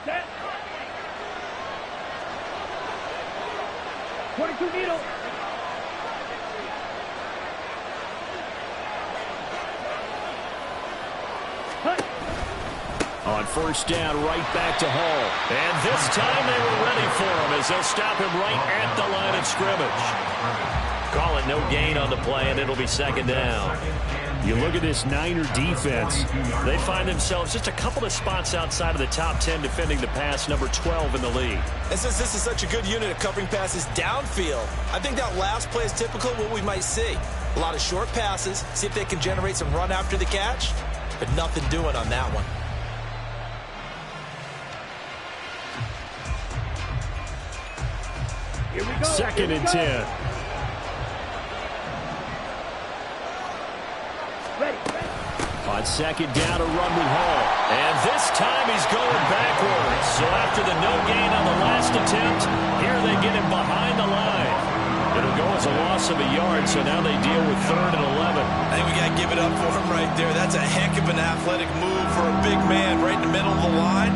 Set. 22 needle. On first down, right back to Hall. And this time they were ready for him as they'll stop him right at the line of scrimmage. Call it no gain on the play, and it'll be second down. You look at this Niner defense. They find themselves just a couple of spots outside of the top 10 defending the pass, number 12 in the league. And since this is such a good unit of covering passes downfield, I think that last play is typical of what we might see. A lot of short passes, see if they can generate some run after the catch, but nothing doing on that one. Here we go. Second and 10. Ready. On second down, a run with Hall. And this time he's going backwards. So after the no gain on the last attempt, here they get him behind the line. It'll go as a loss of a yard, so now they deal with 3rd and 11. I think we got to give it up for him right there. That's a heck of an athletic move for a big man right in the middle of the line.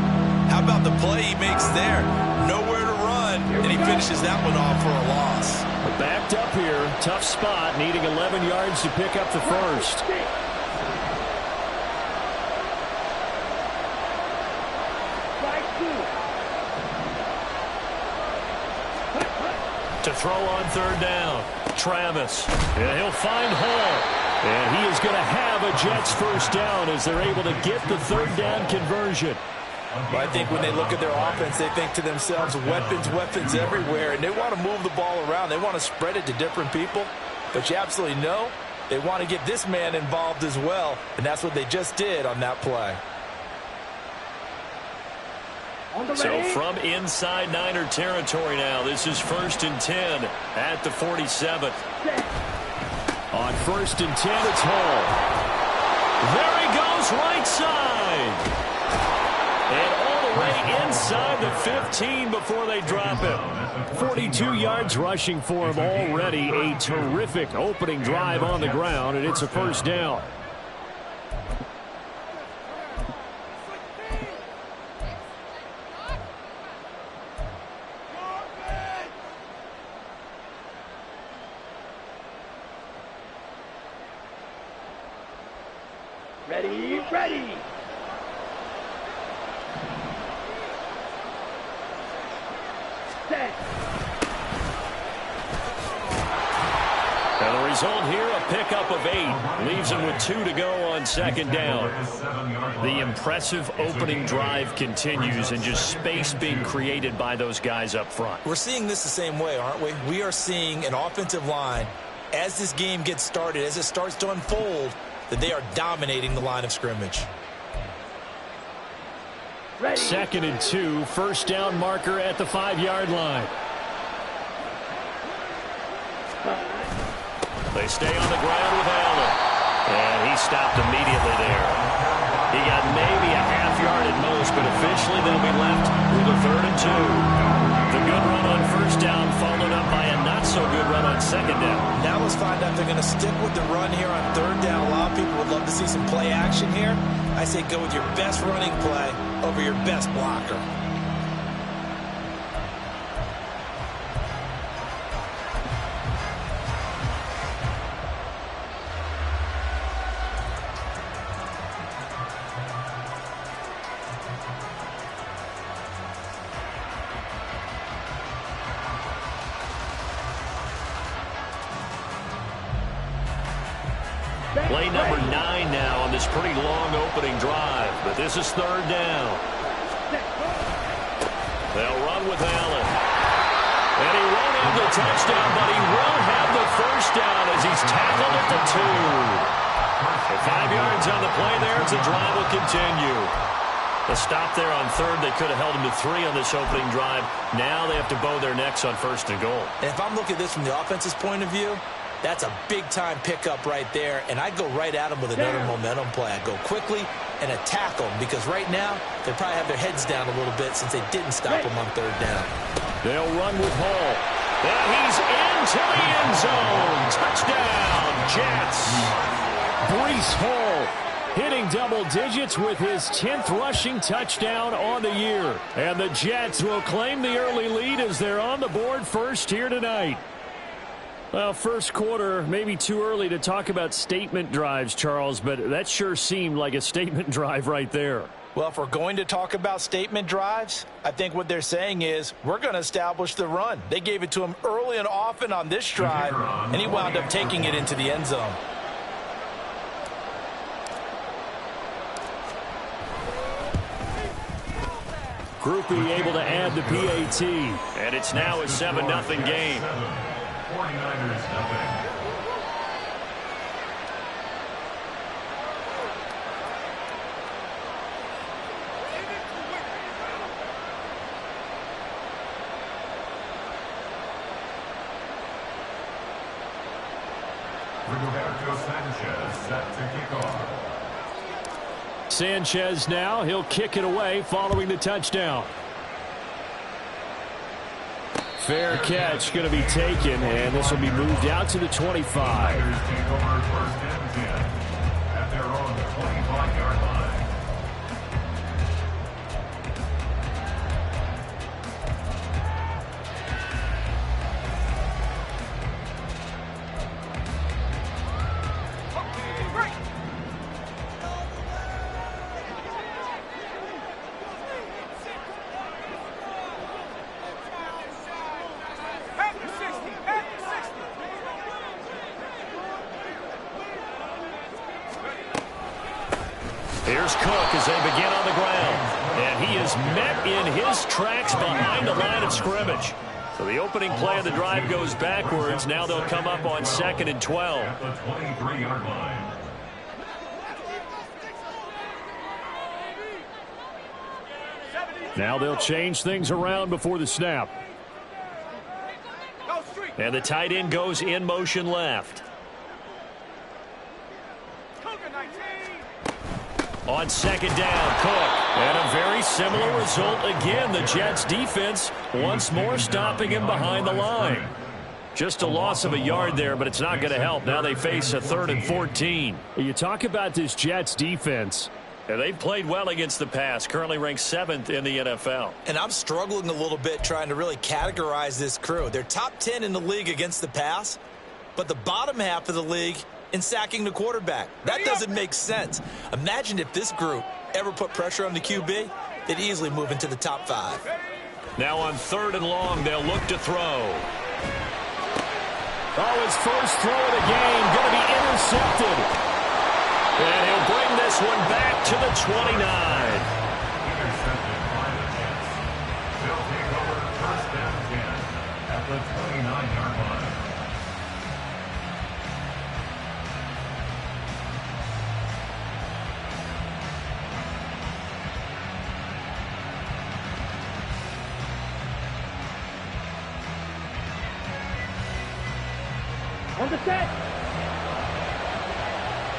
How about the play he makes there? Nowhere to run, and he finishes that one off for a loss. Backed up here, tough spot, needing 11 yards to pick up the first. To throw on 3rd down, Travis. And he'll find Hall. And he is going to have a Jets first down as they're able to get the 3rd down conversion. But I think when they look at their offense, they think to themselves, weapons everywhere, and they want to move the ball around. They want to spread it to different people. But you absolutely know they want to get this man involved as well, and that's what they just did on that play. So from inside Niner territory now, this is 1st and 10 at the 47th. On 1st and 10, it's Hall. There he goes, right side. And all the way inside the 15 before they drop him. 42 yards rushing for him already. A terrific opening drive on the ground, and it's a first down. Ready. Set. And the result here, a pickup of 8. Leaves him with 2 to go on second down. The impressive opening drive continues, and just space being created by those guys up front. We're seeing this the same way, aren't we? We are seeing an offensive line, as this game gets started, as it starts to unfold, that they are dominating the line of scrimmage. Ready. 2nd and 2, first down marker at the 5-yard line. They stay on the ground with Allen. And he stopped immediately there. He got maybe a half yard at most, but officially they'll be left with a 3rd and 2. The good run on first down followed up by a not-so-good run on second down. Now let's find out if they're going to stick with the run here on 3rd down. A lot of people would love to see some play action here. I say go with your best running play over your best blocker. Play number 9 now on this pretty long opening drive, but this is 3rd down. They'll run with Allen. And he won't have the touchdown, but he will have the first down as he's tackled at the 2. So 5 yards on the play there as the drive will continue. The stop there on 3rd, they could have held him to 3 on this opening drive. Now they have to bow their necks on 1st and goal. And if I'm looking at this from the offense's point of view, that's a big-time pickup right there, and I'd go right at him with another momentum play. I'd go quickly and attack them, because right now they probably have their heads down a little bit since they didn't stop him on 3rd down. They'll run with Hall. And he's into the end zone. Touchdown, Jets. Breece Hall Hitting double digits with his 10th rushing touchdown on the year. And the Jets will claim the early lead as they're on the board first here tonight. Well, first quarter, maybe too early to talk about statement drives, Charles, but that sure seemed like a statement drive right there. Well, if we're going to talk about statement drives, I think what they're saying is we're going to establish the run. They gave it to him early and often on this drive, and he wound up taking it into the end zone. Groupie able to add the PAT. And it's now a 7-0 game. 49ers nothing. Roberto Sanchez set to kick off. Sanchez now, he'll kick it away following the touchdown. Fair catch going to be taken, and this will be moved out to the 25. Niners take over first and 10 at their own 25-yard line. Here's Cook as they begin on the ground. And he is met in his tracks behind the line of scrimmage. So the opening play of the drive goes backwards. Now they'll come up on 2nd and 12. At the 23-yard line. Now they'll change things around before the snap. And the tight end goes in motion left. On 2nd down, Cook. And a very similar result again. The Jets defense once more stopping him behind the line. Just a loss of a yard there, but it's not going to help. Now they face a 3rd and 14. You talk about this Jets defense. And they've played well against the pass, currently ranked 7th in the NFL. And I'm struggling a little bit trying to really categorize this crew. They're top 10 in the league against the pass, but the bottom half of the league in sacking the quarterback. That doesn't make sense. Imagine if this group ever put pressure on the QB, they'd easily move into the top 5. Now on 3rd and long, they'll look to throw. Oh, his first throw of the game going to be intercepted. And he'll bring this one back to the 29. Intercepted by the Jets. They'll take over first and 10 at the 29-yard line. On the set.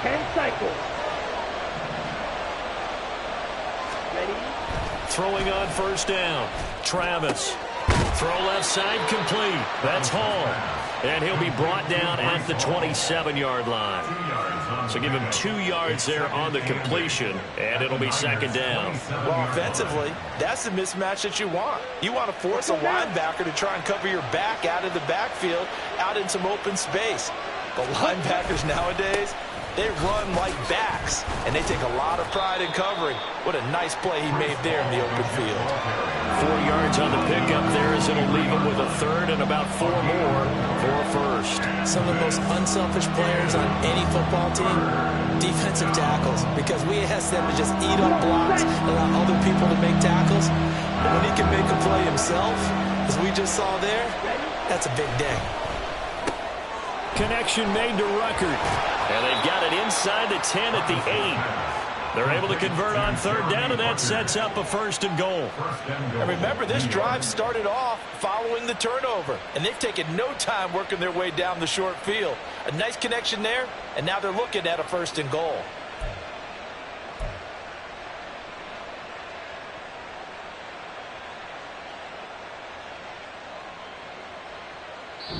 10 cycles. Ready? Throwing on 1st down. Travis. Throw left side complete. That's Hall. And he'll be brought down at the 27-yard line. So give him 2 yards there on the completion, and it'll be 2nd down. Well, offensively, that's the mismatch that you want. You want to force a linebacker to try and cover your back out of the backfield, out in some open space. The linebackers nowadays, they run like backs, and they take a lot of pride in covering. What a nice play he made there in the open field. 4 yards on the pickup there as it'll leave him with a 3rd and about 4 more for a 1st. Some of the most unselfish players on any football team, defensive tackles, because we ask them to just eat up blocks, allow other people to make tackles. And when he can make a play himself, as we just saw there, that's a big day. Connection made to Ruckert. And they've got it inside the 10 at the 8. They're able to convert on 3rd down, and that sets up a 1st and goal. And remember, this drive started off following the turnover, and they've taken no time working their way down the short field. A nice connection there, and now they're looking at a 1st and goal.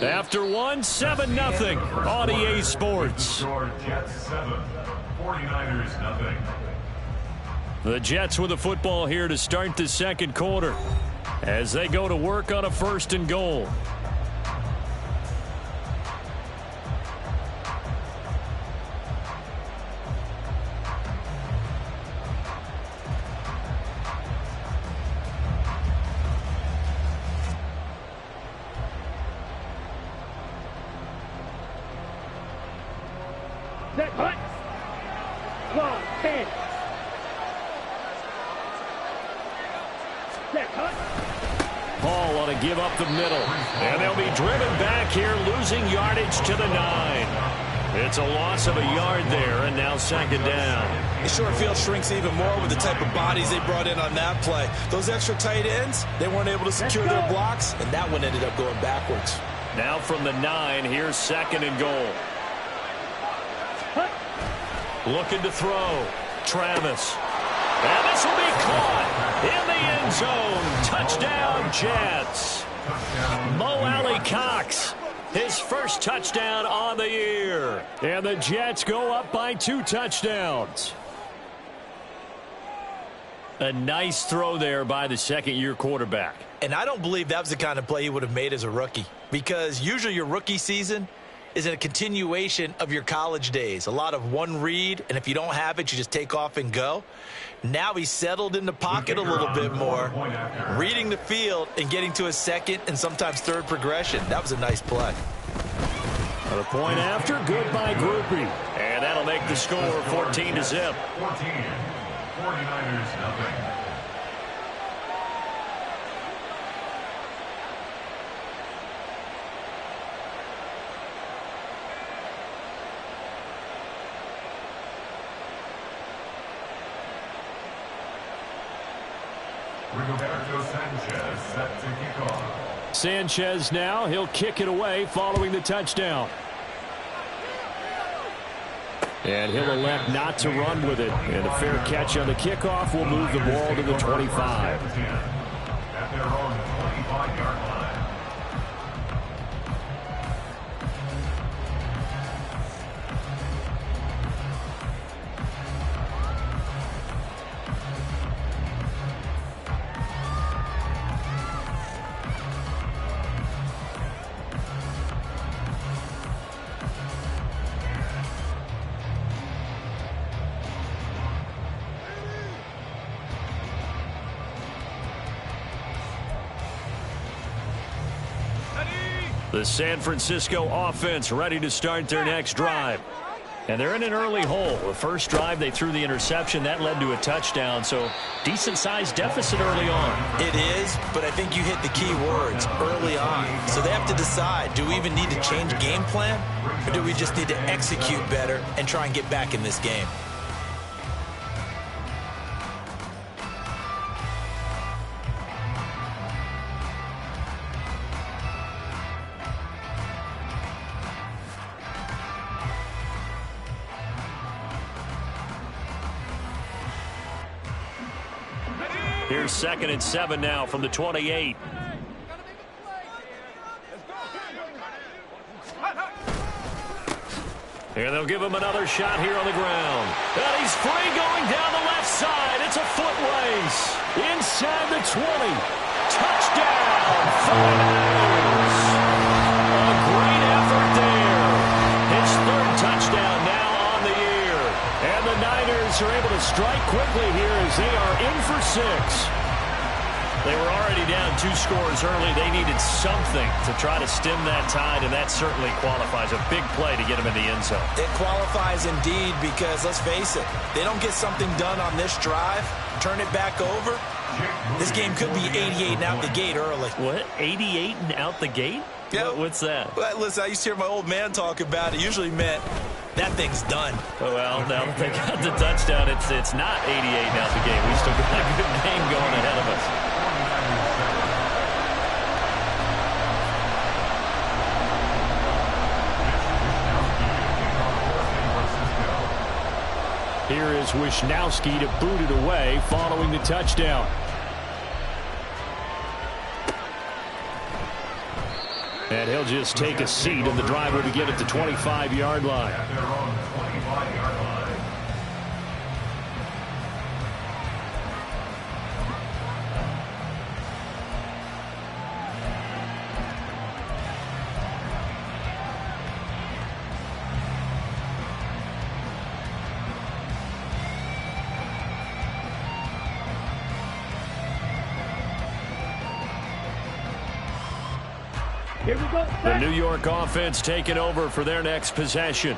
After one, 7-0 on EA Sports. Jets 7, 49ers nothing. The Jets with the football here to start the second quarter as they go to work on a 1st and goal. Set, hut. Long, 10. Set, hut. Paul on a give up the middle. And they'll be driven back here, losing yardage to the 9. It's a loss of a yard there, and now 2nd down. The short field shrinks even more with the type of bodies they brought in on that play. Those extra tight ends, they weren't able to secure their blocks, and that one ended up going backwards. Now from the 9, here's 2nd and goal. Looking to throw. Travis. And this will be caught in the end zone. Touchdown, Jets. Mo Alley Cox, his first touchdown on the year. And the Jets go up by 2 touchdowns. A nice throw there by the second-year quarterback. And I don't believe that was the kind of play he would have made as a rookie, because usually your rookie season is a continuation of your college days. A lot of one read, and if you don't have it, you just take off and go. Now he's settled in the pocket a little bit more, reading the field and getting to a second and sometimes third progression. That was a nice play. The point after, good by Groupie. And that'll make the score 14-0. 14, 49ers nothing. Rigoberto Sanchez set to kick off. Sanchez now, he'll kick it away following the touchdown. And he'll elect not to run with it. And a fair catch on the kickoff will move the ball to the 25. At their own 25-yard line. The San Francisco offense ready to start their next drive. And they're in an early hole. The first drive, they threw the interception. That led to a touchdown, so decent-sized deficit early on. It is, but I think you hit the key words, early on. So they have to decide, do we even need to change game plan, or do we just need to execute better and try and get back in this game? Here's 2nd and 7 now from the 28. And they'll give him another shot here on the ground. And he's free going down the left side. It's a foot race. Inside the 20. Touchdown, 49ers. A great effort there. His 3rd touchdown now on the year. And the Niners are able to strike quickly here as they are in for 6. They were already down 2 scores early. They needed something to try to stem that tide, and that certainly qualifies. A big play to get them in the end zone. It qualifies indeed because, let's face it, they don't get something done on this drive, turn it back over, this game could be 88 and out the gate early. What? 88 and out the gate? Yeah. What's that? Well, listen, I used to hear my old man talk about it. Usually meant that thing's done. Well, now they got the touchdown. It's not 88 and out the gate. We still got a good game going ahead of us. Here is Wisnowski to boot it away following the touchdown. And he'll just take a seat, and the drive will begin at the 25-yard line. At their own 25-yard line. Here we go. The New York offense taking over for their next possession.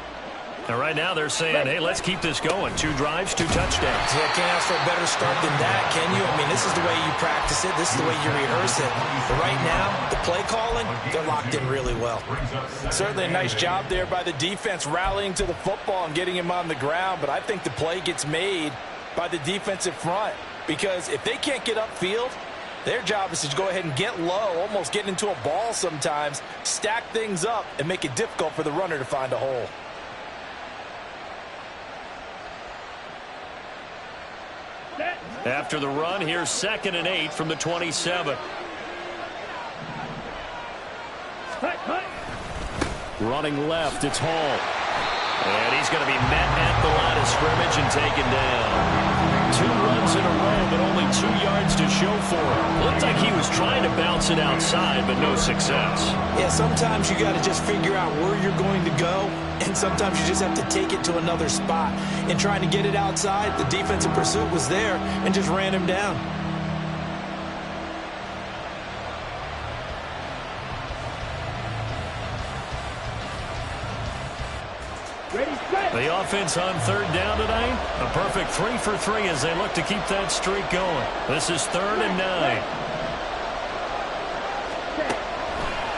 And right now they're saying, hey, let's keep this going. 2 drives, 2 touchdowns. Yeah, can't ask for a better start than that, can you? I mean, this is the way you practice it. This is the way you rehearse it. But right now, the play calling, they're locked in really well. Certainly a nice job there by the defense rallying to the football and getting him on the ground. But I think the play gets made by the defensive front. Because if they can't get upfield, their job is to go ahead and get low, almost get into a ball sometimes, stack things up, and make it difficult for the runner to find a hole. After the run, here's 2nd and 8 from the 27. Running left, it's Hall. And he's going to be met at the line of scrimmage and taken down. 2 runs in a row, but only 2 yards to show for him. Looked like he was trying to bounce it outside, but no success. Yeah, sometimes you got to just figure out where you're going to go, and sometimes you just have to take it to another spot. In trying to get it outside, the defensive pursuit was there and just ran him down. The offense on 3rd down tonight, a perfect 3 for 3 as they look to keep that streak going. This is 3rd and 9.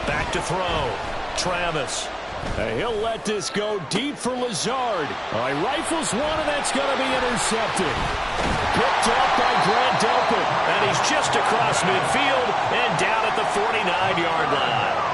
Back to throw. Travis. He'll let this go deep for Lazard. He rifles one, and that's going to be intercepted. Picked up by Grant Delpit. And he's just across midfield and down at the 49-yard line.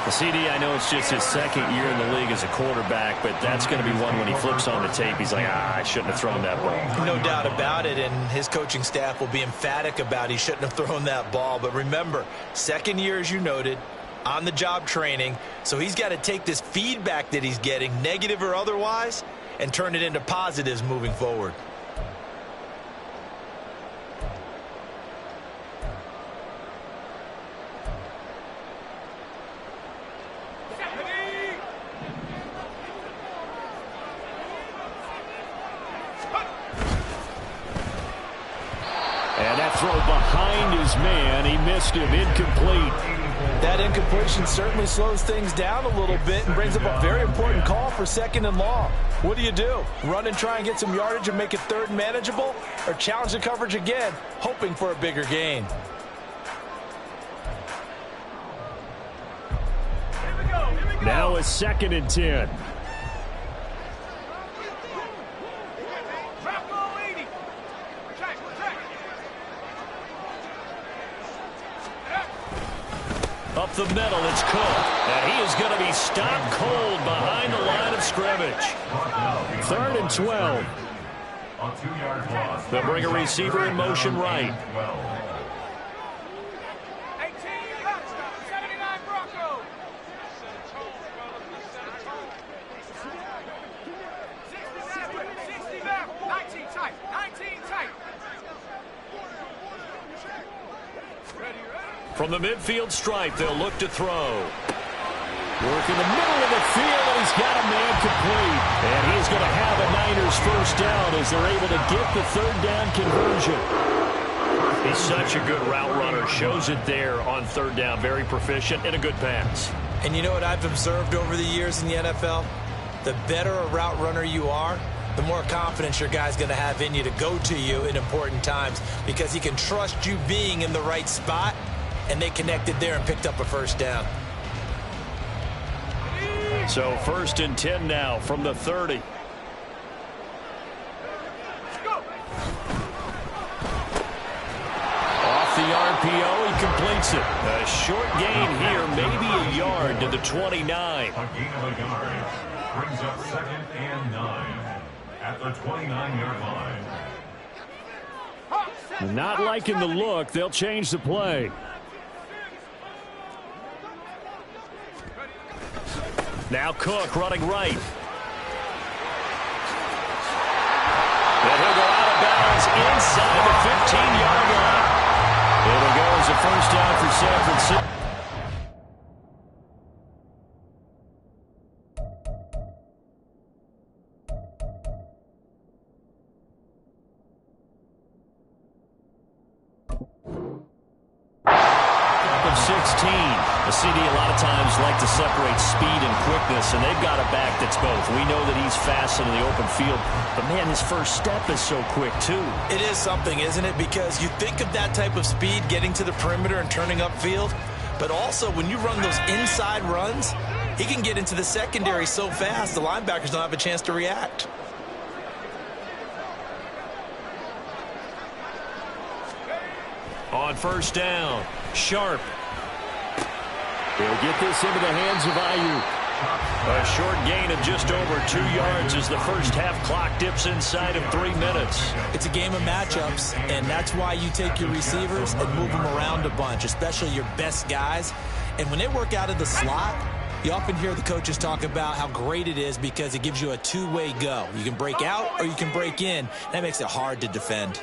CD, I know it's just his 2nd year in the league as a quarterback, but that's going to be one when he flips on the tape. He's like, I shouldn't have thrown that ball. No doubt about it, and his coaching staff will be emphatic about he shouldn't have thrown that ball. But remember, 2nd year, as you noted, on-the-job training, so he's got to take this feedback that he's getting, negative or otherwise, and turn it into positives moving forward. And that throw behind his man, he missed him, incomplete. That incompletion certainly slows things down a little bit and brings up a very important call for 2nd and long. What do? Run and try and get some yardage and make it 3rd and manageable, or challenge the coverage again, hoping for a bigger gain? Now a 2nd and 10. Up the middle, it's Cook. And he is going to be stopped cold behind the line of scrimmage. 3rd and 12. They'll bring a receiver in motion right. From the midfield stripe, they'll look to throw. Work in the middle of the field, and he's got a man complete. And he's going to have a Niners first down as they're able to get the 3rd down conversion. He's such a good route runner. Shows it there on 3rd down. Very proficient and a good pass. And you know what I've observed over the years in the NFL? The better a route runner you are, the more confidence your guy's going to have in you to go to you in important times, because he can trust you being in the right spot. And they connected there and picked up a first down. So 1st and 10 now from the 30. Off the RPO, he completes it. A short gain here, maybe a yard to the 29. A gain of a yard brings up 2nd and 9 at the 29-yard line. Not liking the look, they'll change the play. Now Cook running right. And he'll go out of bounds inside the 15-yard line. It'll go as a first down for San Francisco. Of 16. The CD a lot of times like to separate speed and quickness, and they've got a back that's both. We know that he's fast in the open field, but man, his first step is so quick too. It is something, isn't it? Because you think of that type of speed getting to the perimeter and turning upfield, but also when you run those inside runs, he can get into the secondary so fast the linebackers don't have a chance to react. On first down, Sharp. He'll get this into the hands of Ayuk. A short gain of just over 2 yards as the first half clock dips inside of 3 minutes. It's a game of matchups, and that's why you take your receivers and move them around a bunch, especially your best guys. And when they work out of the slot, you often hear the coaches talk about how great it is because it gives you a two-way go. You can break out or you can break in. That makes it hard to defend.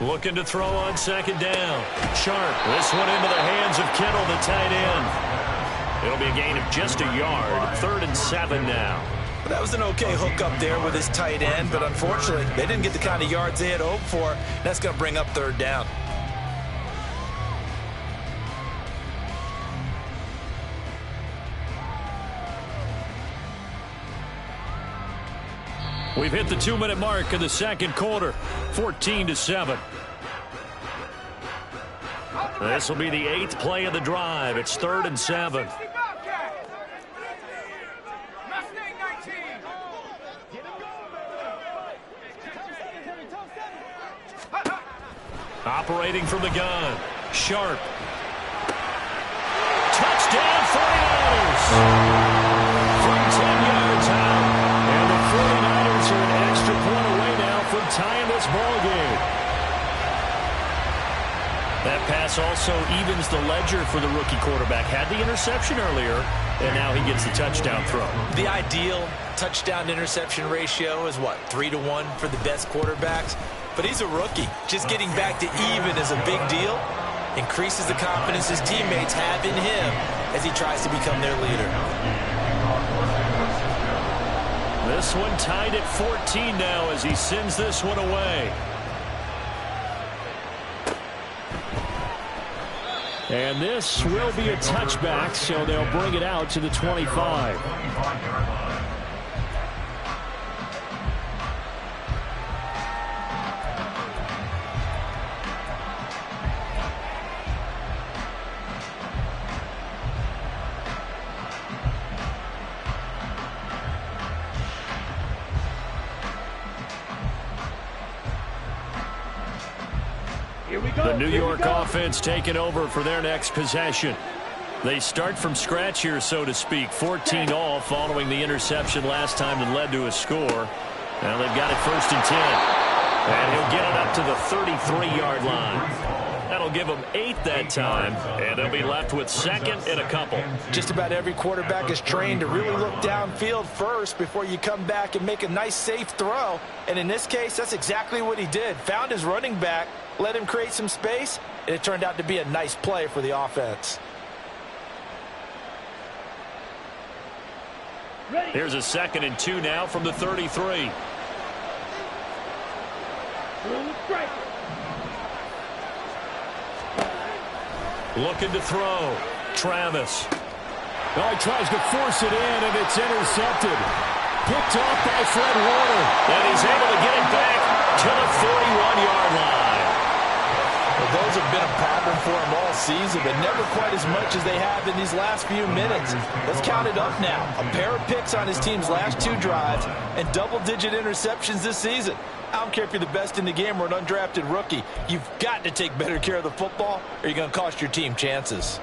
Looking to throw on second down. Sharp. This one into the hands of Kittle, the tight end. It'll be a gain of just a yard. 3rd and 7 now. Well, that was an okay hook up there with his tight end, but unfortunately, they didn't get the kind of yards they had hoped for. That's going to bring up 3rd down. We've hit the 2-minute mark of the second quarter. 14-7. This will be the 8th play of the drive. It's 3rd and 7. Operating from the gun. Sharp. Touchdown 49ers. From 10 yards out. And the 49ers are an extra point away now from tying this ball game. That pass also evens the ledger for the rookie quarterback. Had the interception earlier, and now he gets the touchdown throw. The ideal touchdown-interception ratio is, what, 3-to-1 for the best quarterbacks? But he's a rookie. Just getting back to even is a big deal. Increases the confidence his teammates have in him as he tries to become their leader. This one tied at 14 now as he sends this one away. And this will be a touchback, so they'll bring it out to the 25. The New York offense taking over for their next possession. They start from scratch here, so to speak. 14 all following the interception last time that led to a score. Now they've got it 1st and 10. And he'll get it up to the 33-yard line. That'll give them 8 that time, and they'll be left with 2nd and a couple. Just about every quarterback is trained to really look downfield first before you come back and make a nice, safe throw. And in this case, that's exactly what he did. Found his running back, let him create some space, and it turned out to be a nice play for the offense. Here's a 2nd and 2 now from the 33. Looking to throw. Travis. Oh, he tries to force it in, and it's intercepted. Picked off by Fred Warner. And he's able to get it back to the 41-yard line. Well, those have been a problem for him all season, but never quite as much as they have in these last few minutes. Let's count it up now. A pair of picks on his team's last 2 drives and double-digit interceptions this season. I don't care if you're the best in the game or an undrafted rookie. You've got to take better care of the football or you're going to cost your team chances.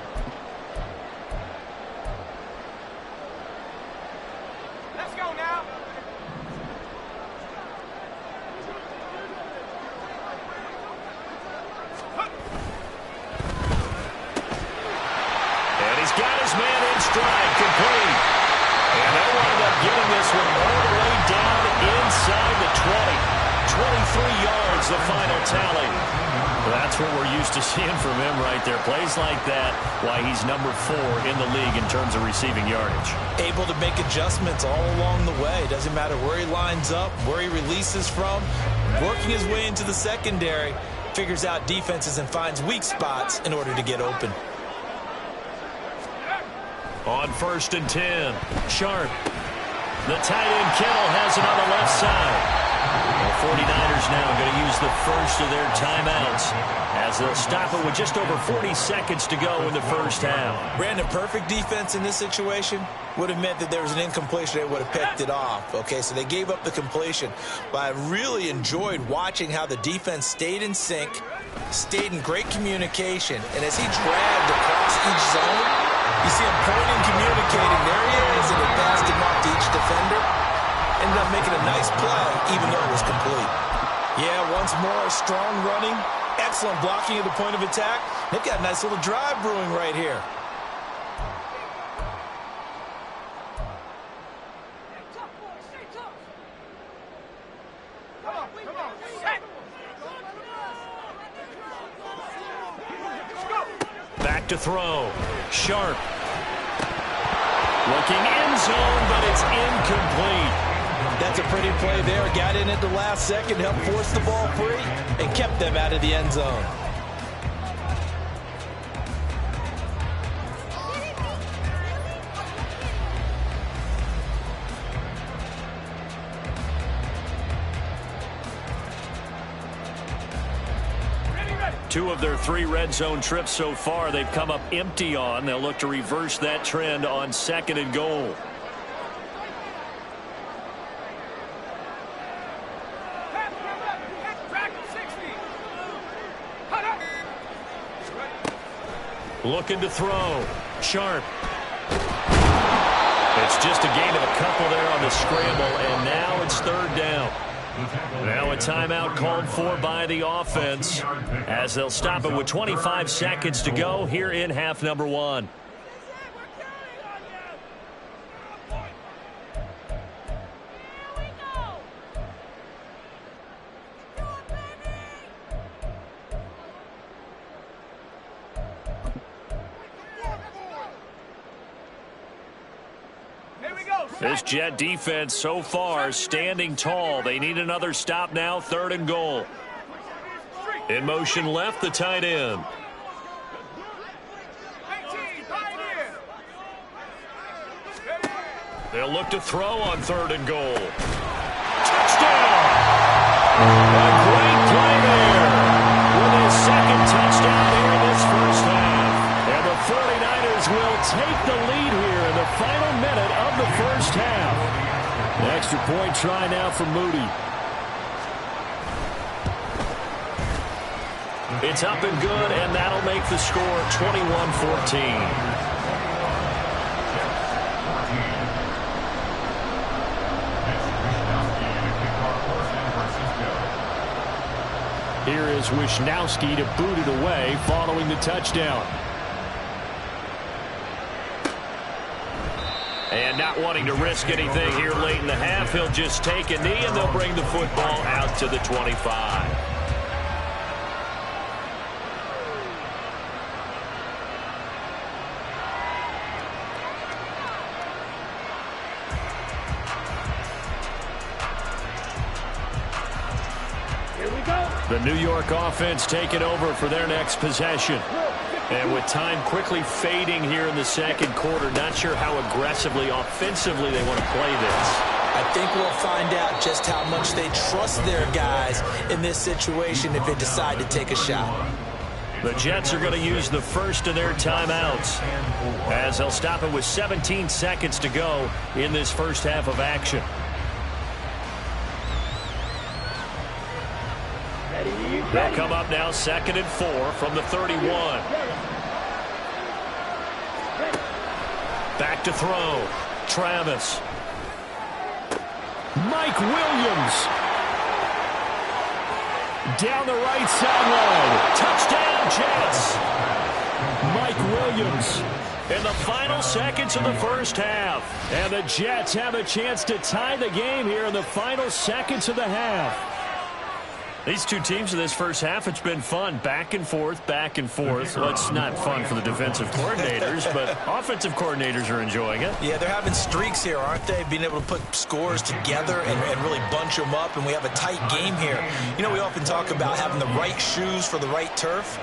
Let's go now. the final tally. That's what we're used to seeing from him right there. Plays like that, why he's number 4 in the league in terms of receiving yardage. Able to make adjustments all along the way. Doesn't matter where he lines up, where he releases from. Working his way into the secondary. Figures out defenses and finds weak spots in order to get open. On 1st and 10, Sharp. The tight end Kittle has it on the left side. The 49ers now going to use the first of their timeouts as they'll stop it with just over 40 seconds to go in the first half. Brandon, perfect defense in this situation would have meant that there was an incompletion. They would have picked it off. Okay, so they gave up the completion. But I really enjoyed watching how the defense stayed in sync, stayed in great communication, and as he dragged across each zone, you see him pointing, communicating. There he is, and it passed him off to each defender. Ended up making a nice play, even though it was complete. Yeah, once more, strong running, excellent blocking at the point of attack. They've got a nice little drive brewing right here. Back to throw. Sharp. Looking end zone, but it's incomplete. That's a pretty play there. Got in at the last second, helped force the ball free, and kept them out of the end zone. Two of their 3 red zone trips so far they've come up empty on. They'll look to reverse that trend on 2nd and goal. Looking to throw. Sharp. It's just a gain of a couple there on the scramble, and now it's 3rd down. Now a timeout called for by the offense as they'll stop it with 25 seconds to go here in half number 1. This Jet defense so far standing tall. They need another stop now. 3rd and goal. In motion left, the tight end. They'll look to throw on 3rd and goal. Touchdown! A great play there with his 2nd touchdown here in this first half. And the 49ers will take the lead here in the final minute of the first half. An extra point try now for Moody. It's up and good, and that'll make the score 21-14. Here is Wisnowski to boot it away following the touchdown. And not wanting to risk anything here late in the half, he'll just take a knee, and they'll bring the football out to the 25. The New York offense taking over for their next possession. And with time quickly fading here in the second quarter, not sure how aggressively, offensively they want to play this. I think we'll find out just how much they trust their guys in this situation if they decide to take a shot. The Jets are going to use the first of their timeouts as they'll stop it with 17 seconds to go in this first half of action. They'll come up now 2nd and 4 from the 31. Back to throw. Travis. Mike Williams. Down the right sideline. Touchdown, Jets. Mike Williams. In the final seconds of the first half. And the Jets have a chance to tie the game here in the final seconds of the half. These two teams in this first half, it's been fun. Back and forth, back and forth. Well, it's not fun for the defensive coordinators, but offensive coordinators are enjoying it. Yeah, they're having streaks here, aren't they? Being able to put scores together and really bunch them up, and we have a tight game here. You know, we often talk about having the right shoes for the right turf.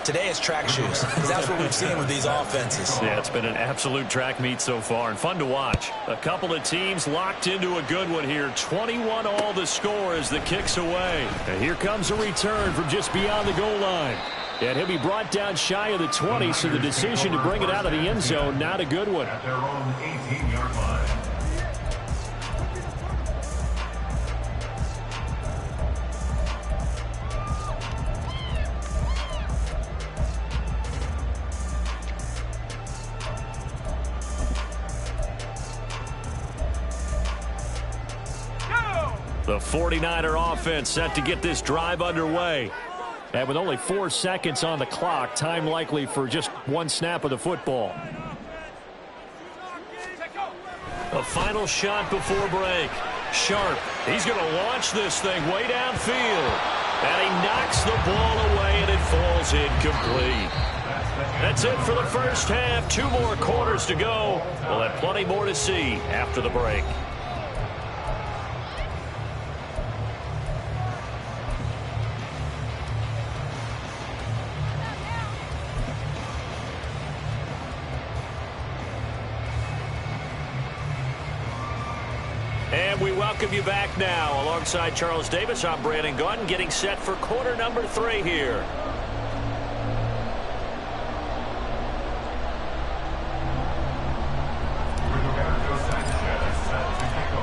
Today it's track shoes, because that's what we've seen with these offenses. Yeah, it's been an absolute track meet so far, and fun to watch. A couple of teams locked into a good one here. 21-all the score as the kick's away. And here comes a return from just beyond the goal line. And he'll be brought down shy of the 20, so the decision to bring it out of the end zone, not a good one. At their own 18-yard line. The 49er offense set to get this drive underway. And with only 4 seconds on the clock, time likely for just one snap of the football. A final shot before break. Sharp, he's going to launch this thing way downfield. And he knocks the ball away, and it falls incomplete. That's it for the first half. 2 more quarters to go. We'll have plenty more to see after the break. And we welcome you back now. Alongside Charles Davis, I'm Brandon Gunn, getting set for quarter number 3 here.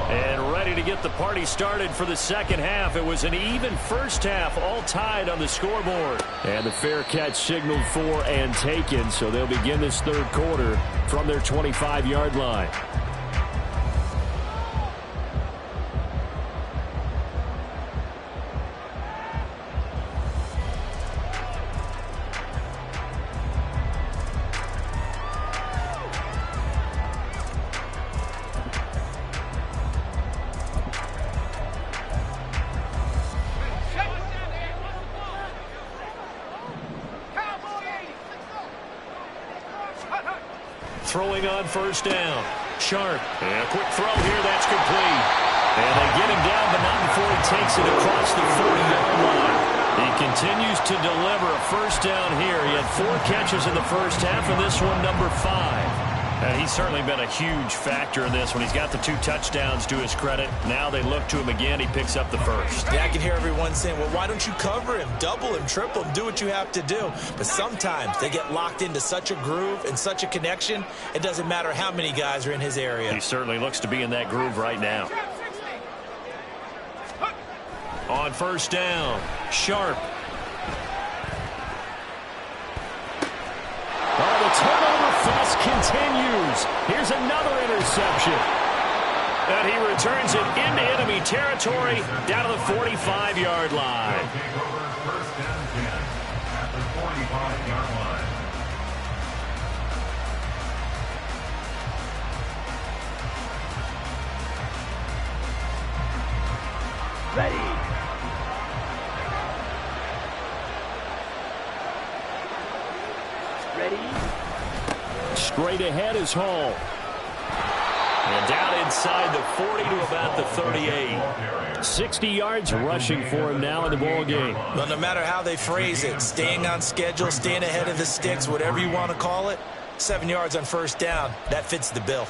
And ready to get the party started for the second half. It was an even first half, all tied on the scoreboard. And the fair catch signaled for and taken, so they'll begin this third quarter from their 25-yard line. Throwing on first down. Sharp. And a quick throw here. That's complete. And they get him down, but not before he takes it across the 40-yard line. He continues to deliver a first down here. He had 4 catches in the first half, and this one number 5. And he's certainly been a huge factor in this one. He's got the 2 touchdowns to his credit. Now they look to him again. He picks up the first. Yeah, I can hear everyone saying, well, why don't you cover him, double him, triple him, do what you have to do. But sometimes they get locked into such a groove and such a connection, it doesn't matter how many guys are in his area. He certainly looks to be in that groove right now. On first down, Sharp. Oh, the turnover fest continues. Here's another interception. And he returns it into enemy territory down to the 45-yard line. Take over first and 10 at the 45-yard line. Ready. Straight ahead is Hall. And down inside the 40 to about the 38. 60 yards rushing for him now in the ball game. Well, no matter how they phrase it, staying on schedule, staying ahead of the sticks, whatever you want to call it, 7 yards on first down, that fits the bill.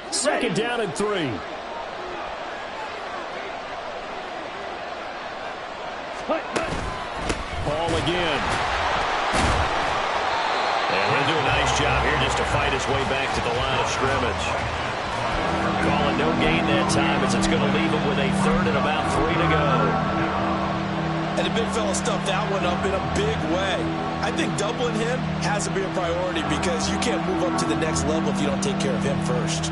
Second down and 3. Ball again. And he'll do a nice job here just to fight his way back to the line of scrimmage. Calling no gain that time as it's going to leave him with a third and about 3 to go. And the big fella stuffed that one up in a big way. I think doubling him has to be a priority because you can't move up to the next level if you don't take care of him first.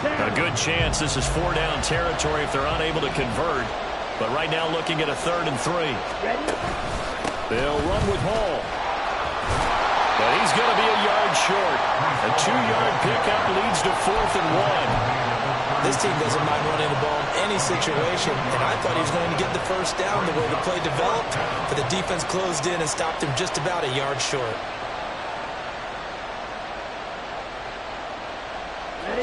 A good chance this is 4-down territory if they're unable to convert. But right now looking at a 3rd and 3. They'll run with Hall. But he's going to be a yard short. A 2-yard pickup leads to 4th and 1. This team doesn't mind running the ball in any situation, and I thought he was going to get the first down the way the play developed, but the defense closed in and stopped him just about a yard short.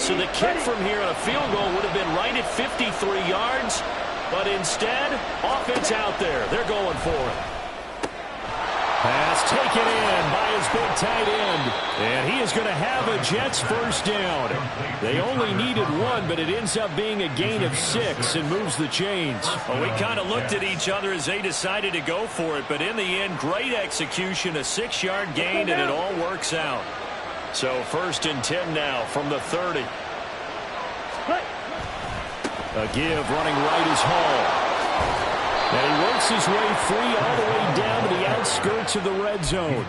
So the kick from here on a field goal would have been right at 53 yards, but instead, offense out there. They're going for it. Pass taken in by his big tight end. And he is going to have a Jets first down. They only needed 1, but it ends up being a gain of 6 and moves the chains. Well, we kind of looked at each other as they decided to go for it, but in the end, great execution, a 6-yard gain, and it all works out. So 1st and 10 now from the 30. A give running right is Hall. And he works his way free all the way down to the outskirts of the red zone.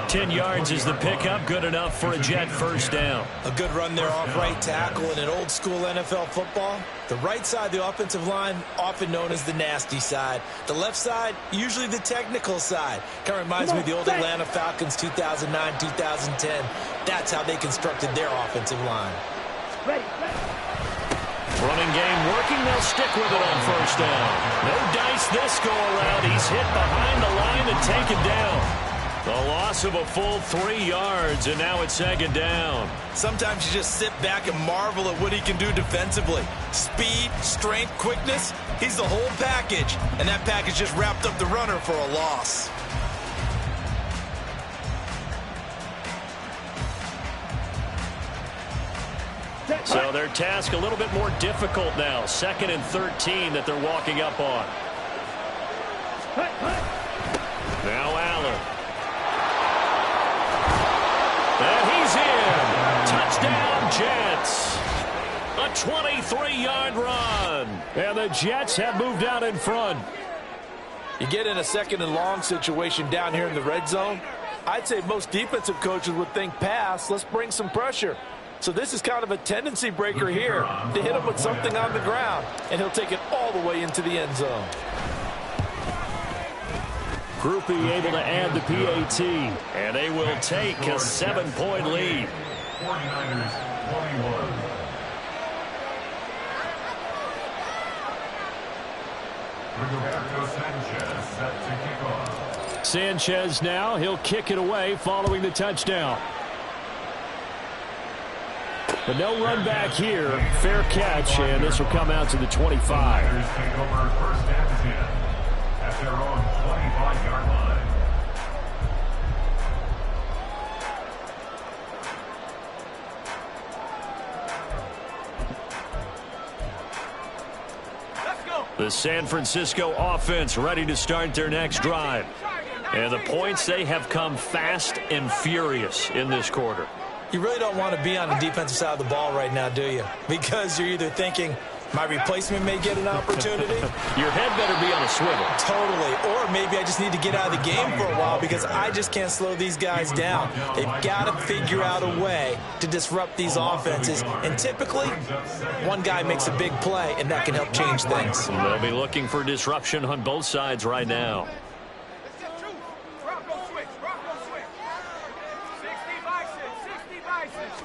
10 yards is the pickup, good enough for a Jet first down. A good run there off right tackle in an old school NFL football. The right side of the offensive line, often known as the nasty side. The left side, usually the technical side. Kind of reminds me of the old Atlanta Falcons 2009-2010. That's how they constructed their offensive line. Running game working, they'll stick with it on first down. No dice this go around. He's hit behind the line and taken down. The loss of a full 3 yards, and now it's 2nd down. Sometimes you just sit back and marvel at what he can do defensively. Speed, strength, quickness, he's the whole package. And that package just wrapped up the runner for a loss. So their task a little bit more difficult now. 2nd and 13 that they're walking up on. Now Allen. And he's in. Touchdown, Jets. A 23-yard run. And the Jets have moved out in front. You get in a 2nd and long situation down here in the red zone. I'd say most defensive coaches would think pass. Let's bring some pressure. So this is kind of a tendency breaker here to hit him with something on the ground, and he'll take it all the way into the end zone. Groupie able to add the PAT. And they will take a 7-point lead. 49ers 21. Roberto Sanchez set to kick off. Sanchez now, he'll kick it away following the touchdown. But no run back here. Fair catch, and this will come out to the 25. Niners take over 1st and 10 at their own 25-yard line. Let's go. The San Francisco offense ready to start their next drive. And the points, they have come fast and furious in this quarter. You really don't want to be on the defensive side of the ball right now, do you? Because you're either thinking, my replacement may get an opportunity. Your head better be on a swivel. Totally. Or maybe I just need to get out of the game for a while because I just can't slow these guys down. They've got to figure out a way to disrupt these offenses. And typically, one guy makes a big play, and that can help change things. They'll be looking for disruption on both sides right now. Bronco switch. 60 biceps.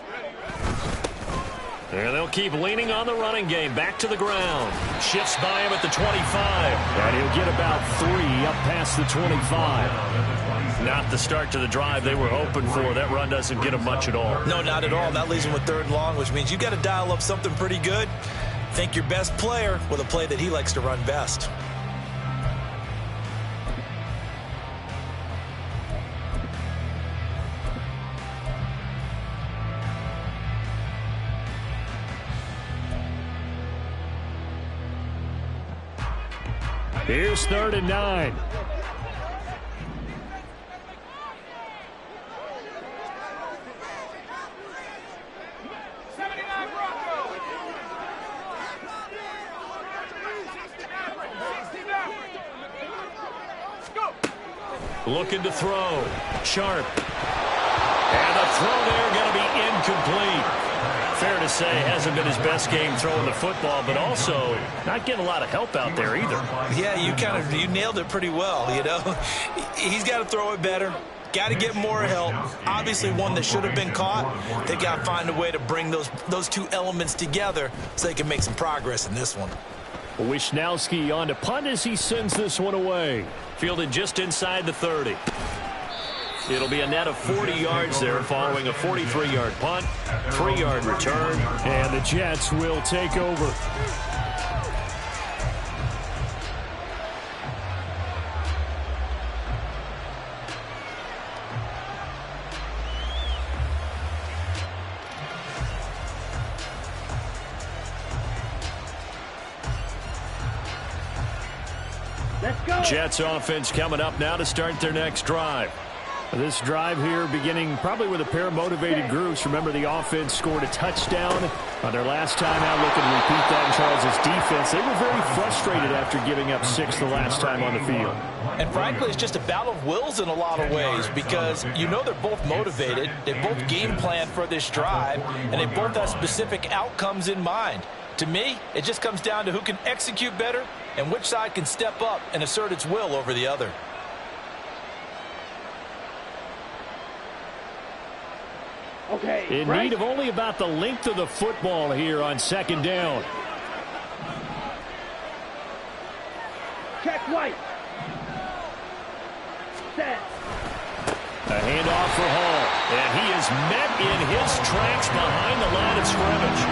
And they'll keep leaning on the running game. Back to the ground. Shifts by him at the 25. And he'll get about 3 up past the 25. Not the start to the drive they were hoping for. That run doesn't get him much at all. No, not at all. That leaves him with 3rd and long, which means you got to dial up something pretty good. Think your best player with a play that he likes to run best. Here's 3rd and 9. Looking to throw. Sharp. And the throw there going to be incomplete. fair to say hasn't been his best game throwing the football, but also not getting a lot of help out there either. Yeah, you nailed it pretty well, you know. He's got to throw it better. Got to get more help. Obviously one that should have been caught. They got to find a way to bring those two elements together so they can make some progress in this one. Wishnowski on to punt as he sends this one away. Fielded just inside the 30. It'll be a net of 40 yards there following a 43-yard punt, 3-yard return. And the Jets will take over. Jets offense coming up now to start their next drive. This drive here beginning probably with a pair of motivated groups. Remember, the offense scored a touchdown on their last time out. Looking to repeat that in Charles' defense. They were very frustrated after giving up 6 the last time on the field. And frankly, it's just a battle of wills in a lot of ways because you know they're both motivated. They both game plan for this drive, and they both have specific outcomes in mind. To me, it just comes down to who can execute better and which side can step up and assert its will over the other. In need of only about the length of the football here on second down. Check right. Set. A handoff for Hall. And he is met in his tracks behind the line of scrimmage.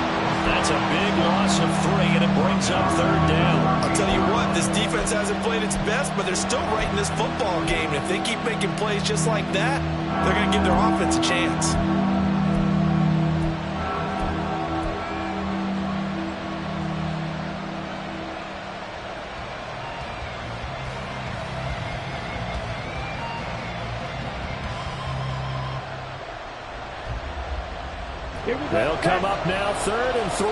That's a big loss of 3, and it brings up third down. I'll tell you what, this defense hasn't played its best, but they're still right in this football game. If they keep making plays just like that, they're going to give their offense a chance. They'll come up now, 3rd and 3.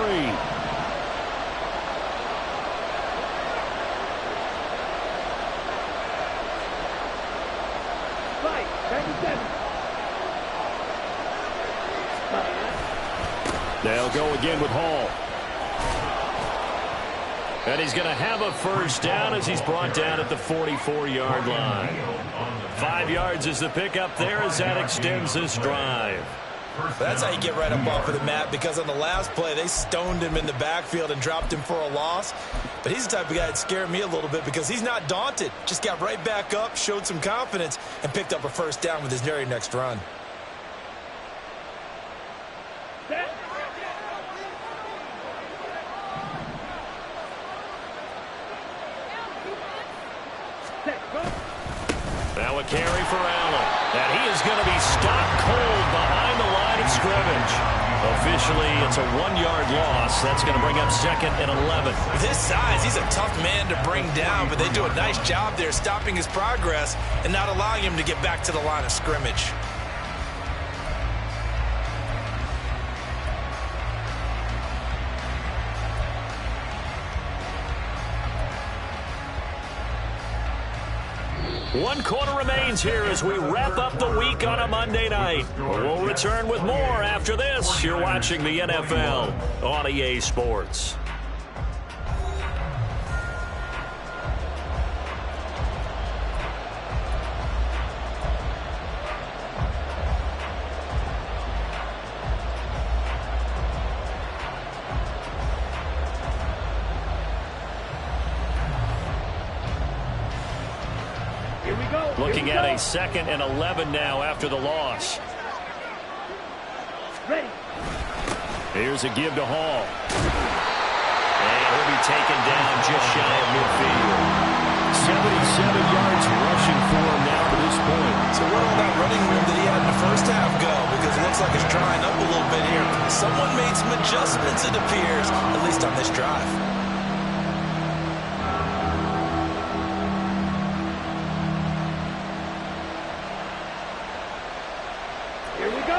They'll go again with Hall. And he's going to have a first down as he's brought down at the 44-yard line. 5 yards is the pickup there as that extends this drive. That's how you get right up off of the mat, because on the last play, they stoned him in the backfield and dropped him for a loss. But he's the type of guy that scared me a little bit because he's not daunted. Just got right back up, showed some confidence, and picked up a first down with his very next run. Now a carry for Allen. And he is going to be stopped cold behind the line of scrimmage. Officially, it's a 1-yard loss. That's going to bring up 2nd and 11. With his size, he's a tough man to bring down, but they do a nice job there stopping his progress and not allowing him to get back to the line of scrimmage. One quarter remains here as we wrap up the week on a Monday night. We'll return with more after this. You're watching the NFL on EA Sports. Looking at a 2nd and 11 now after the loss. Ready. Here's a give to Hall. And he'll be taken down just shy of midfield. 77 yards rushing for him now to this point. So where all that running room that he had in the first half go? Because it looks like it's drying up a little bit here. Someone made some adjustments, it appears, at least on this drive.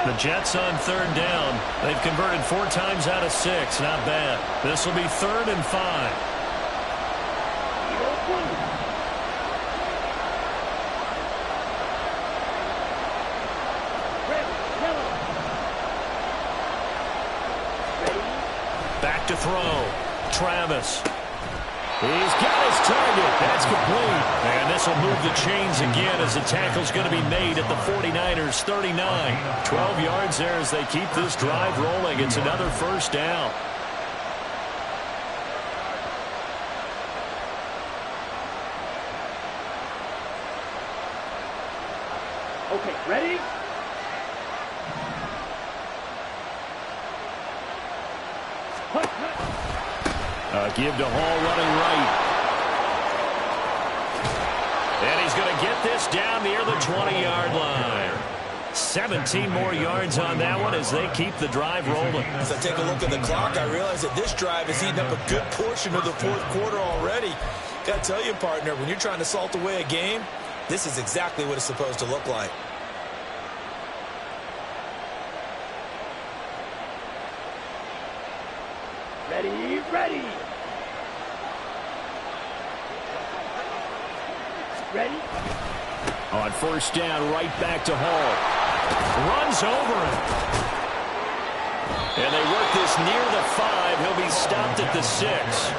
The Jets on 3rd down. They've converted 4 times out of 6. Not bad. This will be 3rd and 5. Back to throw. Travis. He's got his target. That's complete. And this will move the chains again as the tackle's going to be made at the 49ers 39. 12 yards there as they keep this drive rolling. It's another first down. Okay, ready? Give to Hall running right. And he's going to get this down near the 20-yard line. 17 more yards on that one as they keep the drive rolling. As I take a look at the clock, I realize that this drive has eaten up a good portion of the fourth quarter already. Got to tell you, partner, when you're trying to salt away a game, this is exactly what it's supposed to look like. Ready, ready. Ready? On first down, right back to Hall. Runs over him. And they work this near the 5. He'll be stopped at the 6.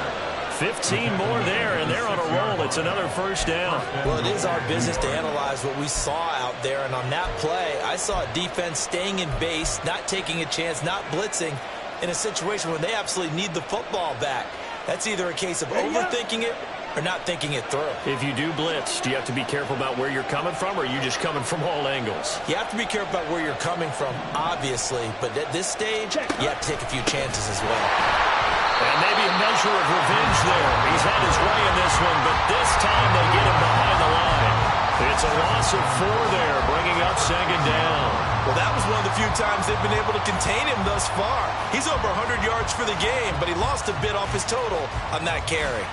15 more there, and they're on a roll. It's another first down. Well, it is our business to analyze what we saw out there, and on that play, I saw a defense staying in base, not taking a chance, not blitzing in a situation where they absolutely need the football back. That's either a case of overthinking it or not thinking it through. If you do blitz, do you have to be careful about where you're coming from, or are you just coming from all angles? You have to be careful about where you're coming from, obviously, but at this stage, you have to take a few chances as well. And maybe a measure of revenge there. He's had his way in this one, but this time they get him behind the line. It's a loss of 4 there, bringing up second down. Well, that was one of the few times they've been able to contain him thus far. He's over 100 yards for the game, but he lost a bit off his total on that carry.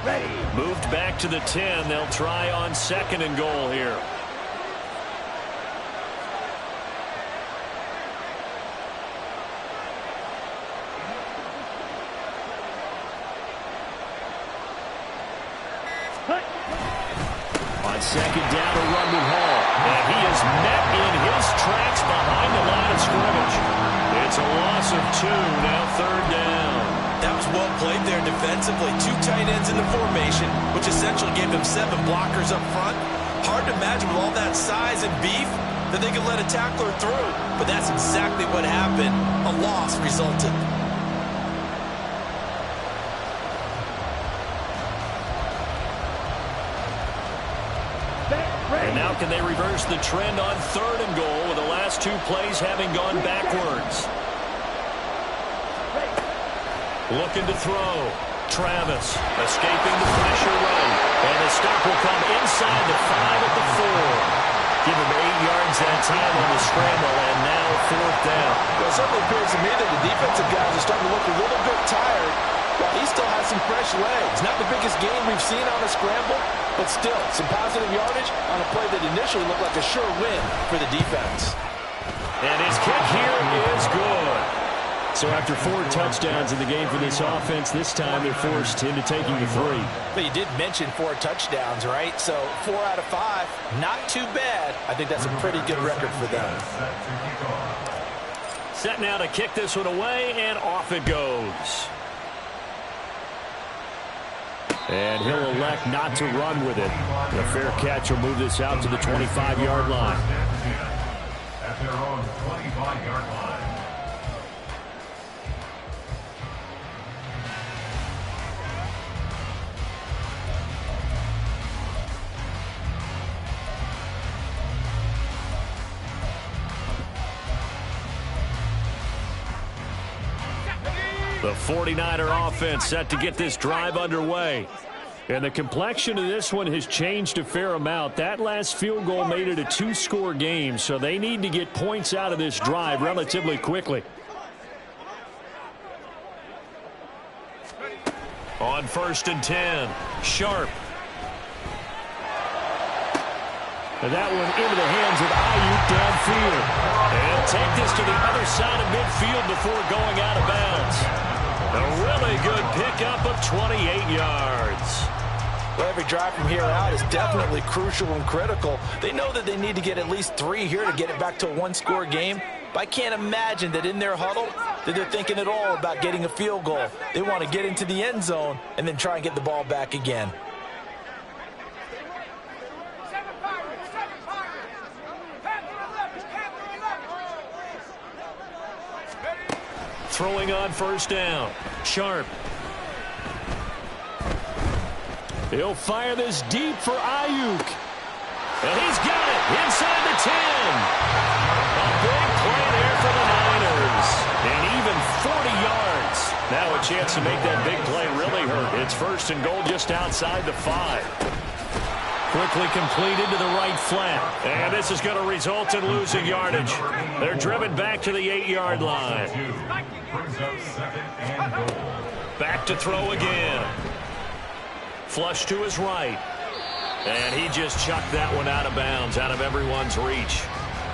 Ready. Moved back to the 10. They'll try on second and goal here. On second down, a run with Hall. And he is met in his tracks behind the line of scrimmage. It's a loss of 2, now third down. That was well played there defensively. 2 tight ends in the formation, which essentially gave them 7 blockers up front. Hard to imagine with all that size and beef that they could let a tackler through. But that's exactly what happened. A loss resulted. And now can they reverse the trend on third and goal with the last 2 plays having gone backwards? Looking to throw. Travis escaping the pressure right. And the stop will come inside the 5 at the 4. Give him 8 yards that time on the scramble, and now fourth down. Well, it certainly appears to me that the defensive guys are starting to look a little bit tired, while he still has some fresh legs. Not the biggest game we've seen on a scramble, but still some positive yardage on a play that initially looked like a sure win for the defense. And his kick here is good. So after 4 touchdowns in the game for this offense, this time they're forced into taking the 3. But you did mention 4 touchdowns, right? So 4 out of 5, not too bad. I think that's a pretty good record for them. Set now to kick this one away, and off it goes. And he'll elect not to run with it. A fair catch will move this out to the 25-yard line. At their own 25-yard line. The 49er offense set to get this drive underway. And the complexion of this one has changed a fair amount. That last field goal made it a 2-score game, so they need to get points out of this drive relatively quickly. On first and 10, Sharp. And that one into the hands of Ayuk downfield. And he'll take this to the other side of midfield before going out of bounds. A really good pickup of 28 yards. Well, every drive from here out is definitely crucial and critical. They know that they need to get at least 3 here to get it back to a one-score game. But I can't imagine that in their huddle that they're thinking at all about getting a field goal. They want to get into the end zone and then try and get the ball back again. Throwing on first down. Sharp. He'll fire this deep for Ayuk. And he's got it inside the 10. A big play there for the Niners. And even 40 yards. Now a chance to make that big play really hurt. It's first and goal just outside the 5. Quickly completed to the right flat. And this is going to result in losing yardage. They're driven back to the 8-yard line. Back to throw again. Flush to his right. And he just chucked that one out of bounds, out of everyone's reach.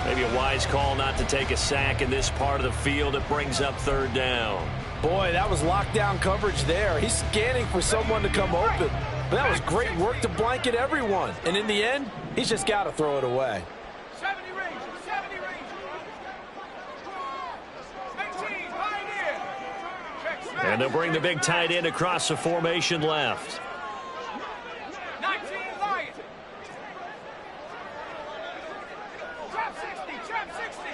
Maybe a wise call not to take a sack in this part of the field. It brings up third down. Boy, that was lockdown coverage there. He's scanning for someone to come open. But that was great work to blanket everyone. And in the end, he's just got to throw it away. 70 range, 70 range. 18, pioneer. And they'll bring the big tight end across the formation left. 19, Lion. Trap 60, trap 60.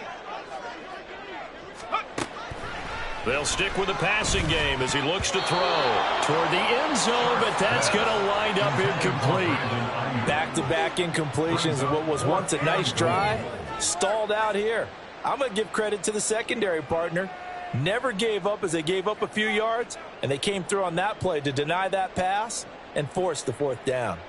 They'll stick with the passing game as he looks to throw toward the end zone, but that's going to wind up incomplete. Back-to-back incompletions of what was once a nice drive, stalled out here. I'm going to give credit to the secondary partner. Never gave up as they gave up a few yards, and they came through on that play to deny that pass and force the 4th down.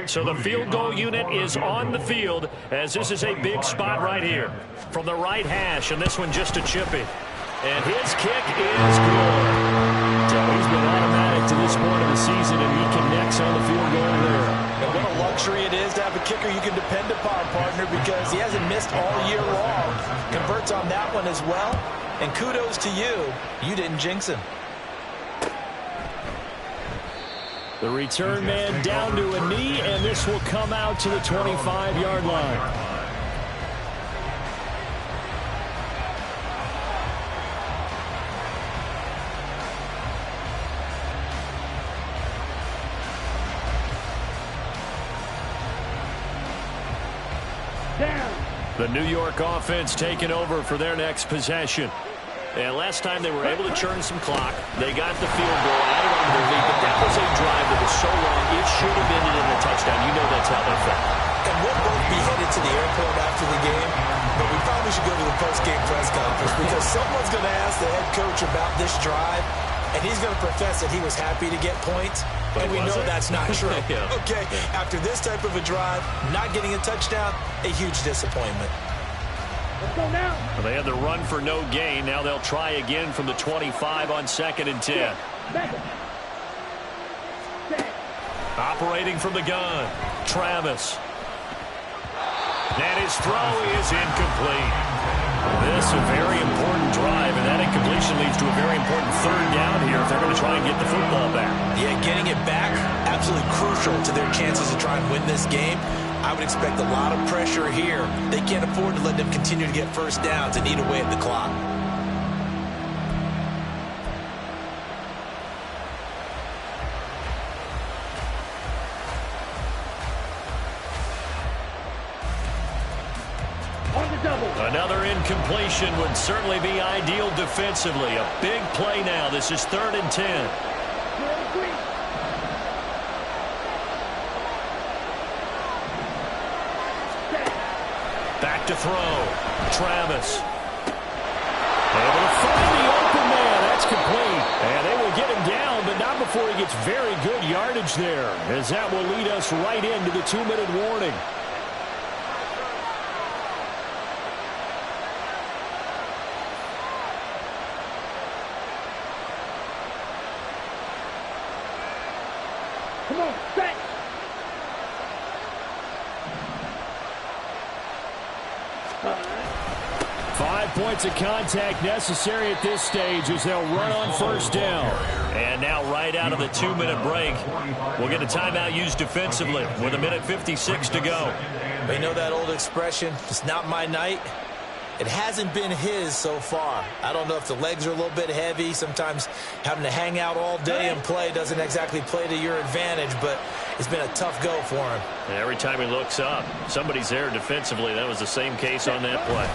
So the field goal unit is on the field as this is a big spot right here. From the right hash, and this one just a chippy. And his kick is good. So he's been automatic to this point of the season, and he connects on the field goal there. And what a luxury it is to have a kicker you can depend upon, partner, because he hasn't missed all year long. Converts on that one as well. And kudos to you. You didn't jinx him. The return man down to a knee, and this will come out to the 25-yard line. The New York offense taking over for their next possession. And last time they were able to churn some clock. They got the field goal, added on to their lead, but that was a drive that was so long, it should have ended in a touchdown. You know that's how they felt. And we'll both be headed to the airport after the game, but we probably should go to the post-game press conference because someone's going to ask the head coach about this drive, and he's going to profess that he was happy to get points, and we know that's not true. Yeah. Okay, after this type of a drive, not getting a touchdown, a huge disappointment. Let's go now. Well, they had the run for no gain. Now they'll try again from the 25 on 2nd and 10. Operating from the gun, Travis. And his throw is incomplete. This is a very important drive, and that incompletion leads to a very important third down here if they're going to try and get the football back. Yeah, getting it back, absolutely crucial to their chances to try and win this game. I would expect a lot of pressure here. They can't afford to let them continue to get first downs and eat away at the clock. Another incompletion would certainly be ideal defensively. A big play now. This is 3rd and 10. Back to throw. Travis. Able to find the open man. That's complete. And they will get him down, but not before he gets very good yardage there, as that will lead us right into the 2-minute warning. Come on, set. points of contact necessary at this stage as they'll run on first down. And now right out of the 2-minute break, we'll get a timeout used defensively with 1:56 to go. You know that old expression, it's not my night? It hasn't been his so far. I don't know if the legs are a little bit heavy. Sometimes having to hang out all day and play doesn't exactly play to your advantage, but it's been a tough go for him. And every time he looks up, somebody's there defensively. That was the same case on that play.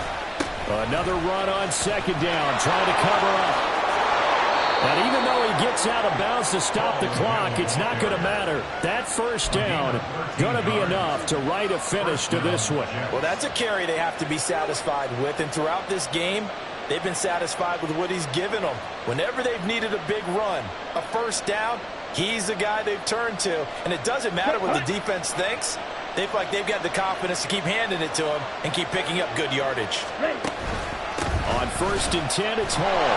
Another run on second down, trying to cover up. And even though he gets out of bounds to stop the clock, it's not going to matter. That first down going to be enough to write a finish to this one. Well, that's a carry they have to be satisfied with. And throughout this game, they've been satisfied with what he's given them. Whenever they've needed a big run, a first down, he's the guy they've turned to. And it doesn't matter what the defense thinks. They feel like they've got the confidence to keep handing it to him and keep picking up good yardage. On 1st and 10, it's Hall.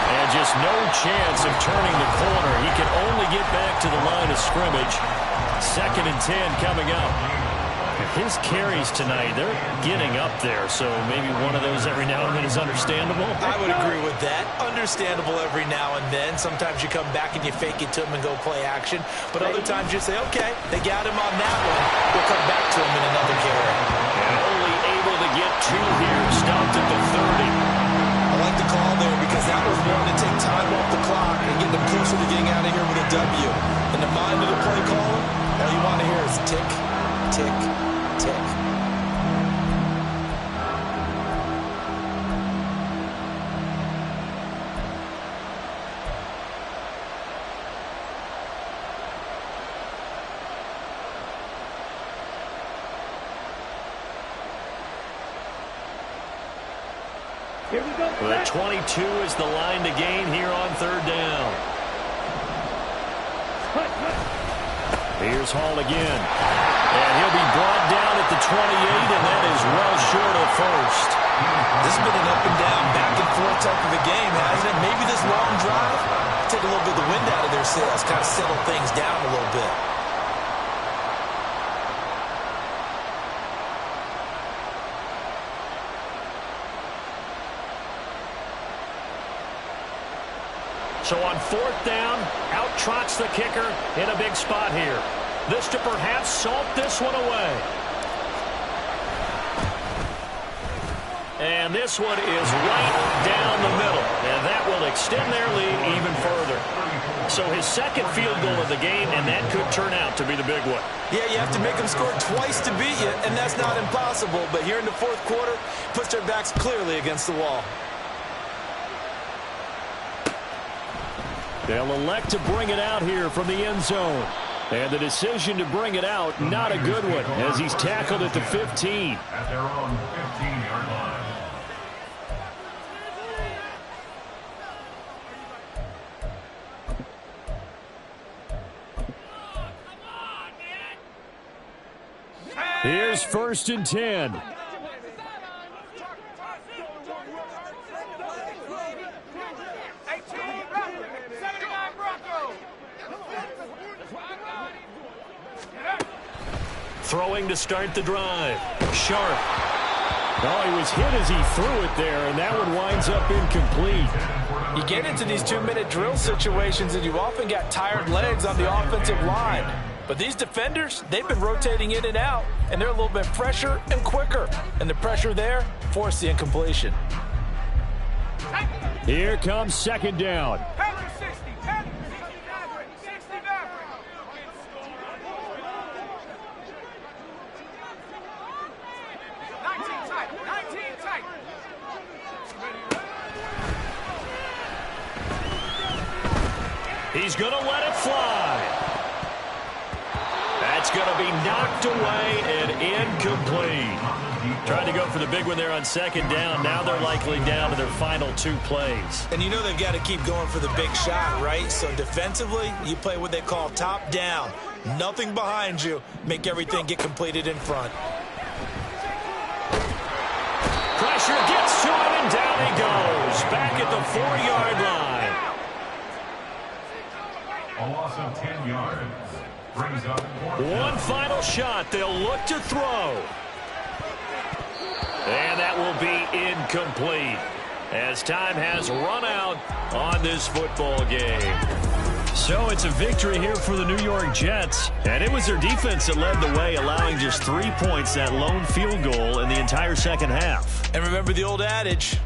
And just no chance of turning the corner. He can only get back to the line of scrimmage. 2nd and 10 coming up. His carries tonight, they're getting up there, so maybe one of those every now and then is understandable. I would agree with that. Understandable every now and then. Sometimes you come back and you fake it to him and go play action. But other times you say, okay, they got him on that one. We'll come back to him in another carry. And only able to get 2 here. Stopped at the 30. I like the call there because that was one to take time off the clock and get them closer to getting out of here with a W. In the mind of the play caller, all you want to hear is tick, tick, tick. Here we go. The 22 is the line to gain here on 3rd down. Here's Hall again. And he'll be brought down at the 28, and that is well short of first. This has been an up and down, back and forth type of a game, hasn't it? Maybe this long drive take a little bit of the wind out of their sails, kind of settle things down a little bit. So on 4th down, out trots the kicker in a big spot here. This to perhaps salt this one away. And this one is right down the middle. And that will extend their lead even further. So his 2nd field goal of the game, and that could turn out to be the big one. Yeah, you have to make them score twice to beat you, and that's not impossible. But here in the 4th quarter, puts their backs clearly against the wall. They'll elect to bring it out here from the end zone. And the decision to bring it out, not a good one, as he's tackled at the 15. At their own 15-yard line. Here's 1st and 10. Throwing to start the drive. Sharp. Oh, he was hit as he threw it there, and that one winds up incomplete. You get into these 2-minute drill situations, and you often got tired legs on the offensive line. But these defenders, they've been rotating in and out, and they're a little bit fresher and quicker. And the pressure there forced the incompletion. Here comes 2nd down. He's going to let it fly. That's going to be knocked away and incomplete. Trying to go for the big one there on 2nd down. Now they're likely down to their final 2 plays. And you know they've got to keep going for the big shot, right? So defensively, you play what they call top down. Nothing behind you. Make everything get completed in front. Pressure gets to him, and down he goes. Back at the 4-yard line. A loss of 10 yards. Brings up 4th down. One final shot. They'll look to throw. And that will will be incomplete as time has run out on this football game. So it's a victory here for the New York Jets, and it was their defense that led the way, allowing just 3 points, that lone field goal in the entire second half. And remember the old adage,